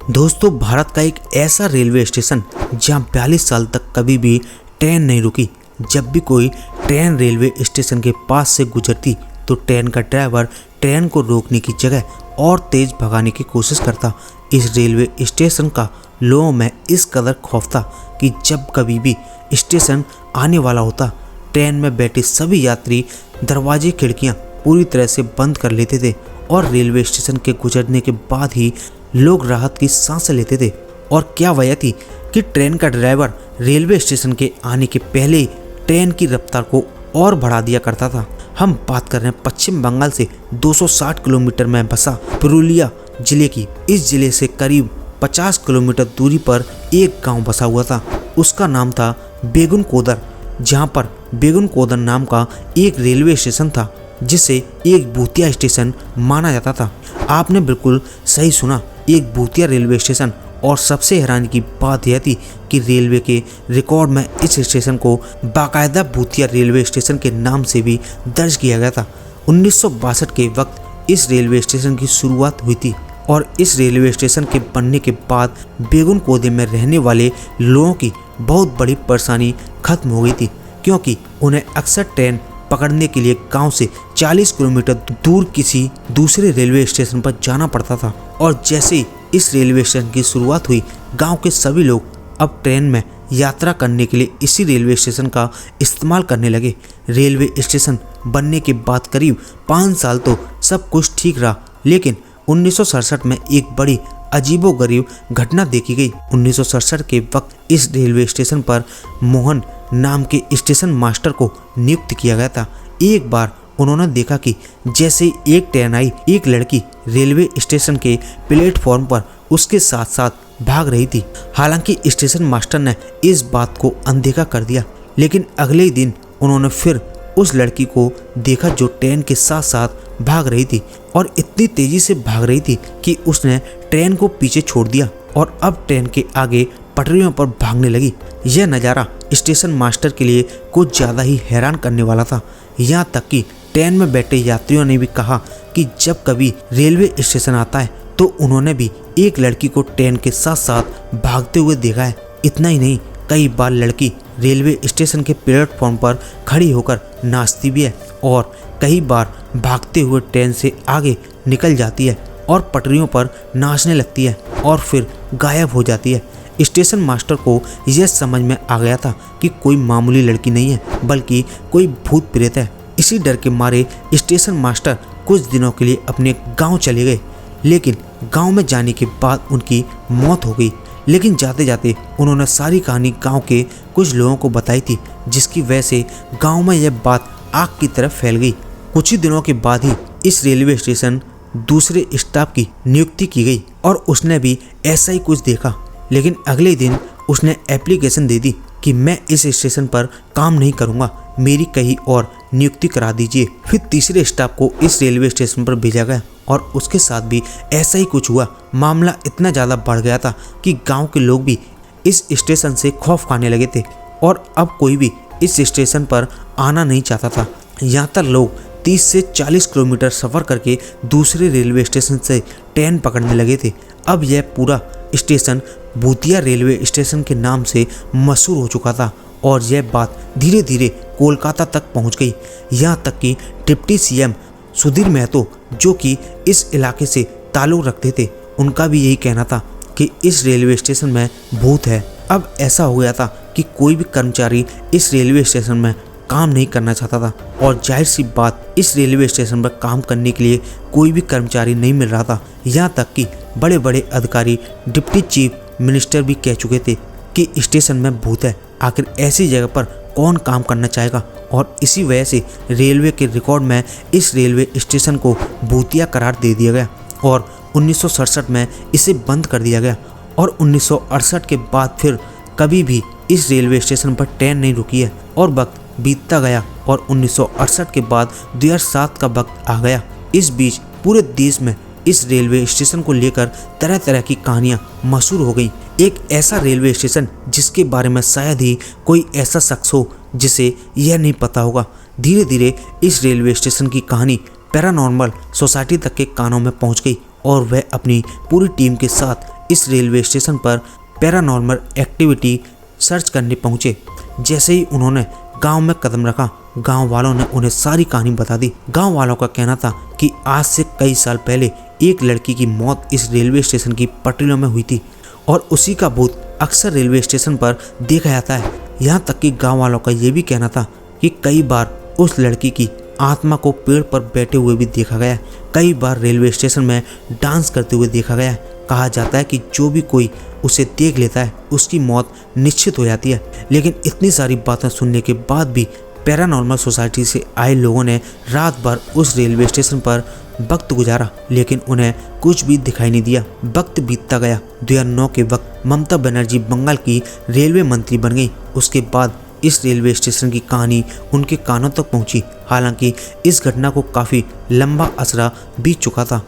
दोस्तों, भारत का एक ऐसा रेलवे स्टेशन जहां 42 साल तक कभी भी ट्रेन नहीं रुकी। जब भी कोई ट्रेन रेलवे स्टेशन के पास से गुजरती तो ट्रेन का ड्राइवर ट्रेन को रोकने की जगह और तेज भगाने की कोशिश करता। इस रेलवे स्टेशन का लोगों में इस कदर खौफ था कि जब कभी भी स्टेशन आने वाला होता, ट्रेन में बैठे सभी यात्री दरवाजे खिड़कियां पूरी तरह से बंद कर लेते थे और रेलवे स्टेशन के गुजरने के बाद ही लोग राहत की सांसें लेते थे। और क्या वजह थी कि ट्रेन का ड्राइवर रेलवे स्टेशन के आने के पहले ही ट्रेन की रफ्तार को और बढ़ा दिया करता था। हम बात कर रहे हैं पश्चिम बंगाल से 260 किलोमीटर में बसा पुरुलिया जिले की। इस जिले से करीब 50 किलोमीटर दूरी पर एक गांव बसा हुआ था। उसका नाम था बेगुन कोदर, जहां पर बेगुन कोदर नाम का एक रेलवे स्टेशन था जिसे एक भूतिया स्टेशन माना जाता था। आपने बिल्कुल सही सुना, एक भूतिया रेलवे स्टेशन। और सबसे हैरानी की बात यह थी कि रेलवे के रिकॉर्ड में इस स्टेशन को बाकायदा भूतिया रेलवे स्टेशन के नाम से भी दर्ज किया गया था। 1962 के वक्त इस रेलवे स्टेशन की शुरुआत हुई थी और इस रेलवे स्टेशन के बनने के बाद बेगुन कोदे में रहने वाले लोगों की बहुत बड़ी परेशानी खत्म हो गई थी, क्योंकि उन्हें अक्सर ट्रेन पकड़ने के लिए गांव से 40 किलोमीटर दूर किसी दूसरे रेलवे स्टेशन पर जाना पड़ता था। और जैसे ही इस रेलवे स्टेशन की शुरुआत हुई, गांव के सभी लोग अब ट्रेन में यात्रा करने के लिए इसी रेलवे स्टेशन का इस्तेमाल करने लगे। रेलवे स्टेशन बनने के बाद करीब 5 साल तो सब कुछ ठीक रहा, लेकिन 1967 में एक बड़ी अजीबोगरीब घटना देखी गई। 1967 के वक्त इस रेलवे स्टेशन पर मोहन नाम के स्टेशन मास्टर को नियुक्त किया गया था। एक बार उन्होंने देखा कि जैसे ही एक ट्रेन आई, एक लड़की रेलवे स्टेशन के प्लेटफॉर्म पर उसके साथ साथ भाग रही थी। हालांकि स्टेशन मास्टर ने इस बात को अनदेखा कर दिया, लेकिन अगले ही दिन उन्होंने फिर उस लड़की को देखा जो ट्रेन के साथ साथ भाग रही थी और इतनी तेजी से भाग रही थी कि उसने ट्रेन को पीछे छोड़ दिया और अब ट्रेन के आगे पटरियों पर भागने लगी। यह नज़ारा स्टेशन मास्टर के लिए कुछ ज़्यादा ही हैरान करने वाला था। यहाँ तक कि ट्रेन में बैठे यात्रियों ने भी कहा कि जब कभी रेलवे स्टेशन आता है तो उन्होंने भी एक लड़की को ट्रेन के साथ साथ भागते हुए देखा है। इतना ही नहीं, कई बार लड़की रेलवे स्टेशन के प्लेटफॉर्म पर खड़ी होकर नाचती भी है और कई बार भागते हुए ट्रेन से आगे निकल जाती है और पटरियों पर नाचने लगती है और फिर गायब हो जाती है। स्टेशन मास्टर को यह समझ में आ गया था कि कोई मामूली लड़की नहीं है, बल्कि कोई भूत प्रेत है। इसी डर के मारे स्टेशन मास्टर कुछ दिनों के लिए अपने गांव चले गए, लेकिन गांव में जाने के बाद उनकी मौत हो गई। लेकिन जाते जाते उन्होंने सारी कहानी गांव के कुछ लोगों को बताई थी, जिसकी वजह से गांव में यह बात आग की तरफ फैल गई। कुछ ही दिनों के बाद ही इस रेलवे स्टेशन दूसरे स्टाफ की नियुक्ति की गई और उसने भी ऐसा ही कुछ देखा। लेकिन अगले दिन उसने एप्लीकेशन दे दी कि मैं इस स्टेशन पर काम नहीं करूंगा, मेरी कहीं और नियुक्ति करा दीजिए। फिर तीसरे स्टाफ को इस रेलवे स्टेशन पर भेजा गया और उसके साथ भी ऐसा ही कुछ हुआ। मामला इतना ज़्यादा बढ़ गया था कि गांव के लोग भी इस स्टेशन से खौफ खाने लगे थे और अब कोई भी इस स्टेशन पर आना नहीं चाहता था। यहाँ तक लोग 30 से 40 किलोमीटर सफ़र करके दूसरे रेलवे स्टेशन से ट्रेन पकड़ने लगे थे। अब यह पूरा स्टेशन भूतिया रेलवे स्टेशन के नाम से मशहूर हो चुका था और यह बात धीरे धीरे कोलकाता तक पहुंच गई। यहाँ तक कि डिप्टी सीएम सुधीर महतो, जो कि इस इलाके से ताल्लुक़ रखते थे, उनका भी यही कहना था कि इस रेलवे स्टेशन में भूत है। अब ऐसा हो गया था कि कोई भी कर्मचारी इस रेलवे स्टेशन में काम नहीं करना चाहता था और जाहिर सी बात, इस रेलवे स्टेशन पर काम करने के लिए कोई भी कर्मचारी नहीं मिल रहा था। यहाँ तक कि बड़े बड़े अधिकारी, डिप्टी चीफ मिनिस्टर भी कह चुके थे कि स्टेशन में भूत है, आखिर ऐसी जगह पर कौन काम करना चाहेगा। और इसी वजह से रेलवे के रिकॉर्ड में इस रेलवे स्टेशन को भूतिया करार दे दिया गया और 1967 में इसे बंद कर दिया गया। और 1968 के बाद फिर कभी भी इस रेलवे स्टेशन पर ट्रेन नहीं रुकी है और वक्त बीतता गया और 1968 के बाद 2007 का वक्त आ गया। इस बीच पूरे देश में इस रेलवे स्टेशन को लेकर तरह तरह की कहानियां मशहूर हो गई। एक ऐसा रेलवे स्टेशन जिसके बारे में शायद ही कोई ऐसा शख्स हो जिसे यह नहीं पता होगा। धीरे धीरे इस रेलवे स्टेशन की कहानी पैरानॉर्मल सोसाइटी तक के कानों में पहुंच गई और वह अपनी पूरी टीम के साथ इस रेलवे स्टेशन पर पैरानॉर्मल एक्टिविटी सर्च करने पहुंचे। जैसे ही उन्होंने गांव में कदम रखा, गांव वालों ने उन्हें सारी कहानी बता दी। गांव वालों का कहना था कि आज से कई साल पहले एक लड़की की मौत इस रेलवे स्टेशन की पटरियों में हुई थी और उसी का भूत अक्सर रेलवे स्टेशन पर देखा जाता है। यहाँ तक कि गांव वालों का ये भी कहना था कि कई बार उस लड़की की आत्मा को पेड़ पर बैठे हुए भी देखा गया है। कई बार रेलवे स्टेशन में डांस करते हुए देखा गया है। कहा जाता है कि जो भी कोई उसे देख लेता है उसकी मौत निश्चित हो जाती है। लेकिन इतनी सारी बातें सुनने के बाद भी पैरानॉर्मल सोसाइटी से आए लोगों ने रात भर उस रेलवे स्टेशन पर वक्त गुजारा, लेकिन उन्हें कुछ भी दिखाई नहीं दिया। वक्त बीतता गया। 2009 के वक्त ममता बनर्जी बंगाल की रेलवे मंत्री बन गई। उसके बाद इस रेलवे स्टेशन की कहानी उनके कानों तक पहुंची। हालांकि इस घटना को काफ़ी लंबा असरा बीत चुका था,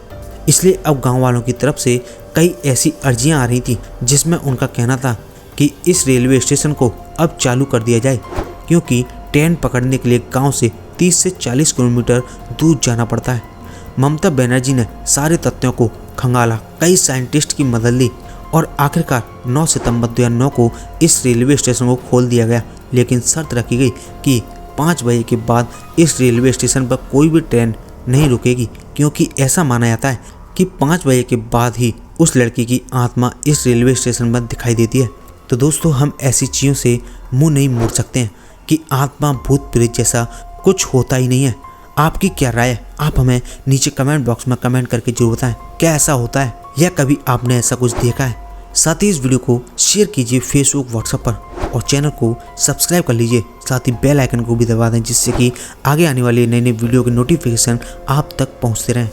इसलिए अब गांव वालों की तरफ से कई ऐसी अर्जियां आ रही थी जिसमें उनका कहना था कि इस रेलवे स्टेशन को अब चालू कर दिया जाए, क्योंकि ट्रेन पकड़ने के लिए गांव से 30 से 40 किलोमीटर दूर जाना पड़ता है। ममता बनर्जी ने सारे तथ्यों को खंगाला, कई साइंटिस्ट की मदद ली और आखिरकार 9 सितंबर 2009 को इस रेलवे स्टेशन को खोल दिया गया। लेकिन शर्त रखी गई कि 5 बजे के बाद इस रेलवे स्टेशन पर कोई भी ट्रेन नहीं रुकेगी, क्योंकि ऐसा माना जाता है कि 5 बजे के बाद ही उस लड़की की आत्मा इस रेलवे स्टेशन पर दिखाई देती है। तो दोस्तों, हम ऐसी चीज़ों से मुंह नहीं मोड़ सकते हैं कि आत्मा भूत प्रेत जैसा कुछ होता ही नहीं है। आपकी क्या राय है? आप हमें नीचे कमेंट बॉक्स में कमेंट करके जरूर बताएं, क्या ऐसा होता है या कभी आपने ऐसा कुछ देखा है। साथ ही इस वीडियो को शेयर कीजिए फेसबुक, व्हाट्सएप पर और चैनल को सब्सक्राइब कर लीजिए। साथ ही बेल आइकन को भी दबा दें, जिससे कि आगे आने वाली नई नई वीडियो के नोटिफिकेशन आप तक पहुंचते रहें।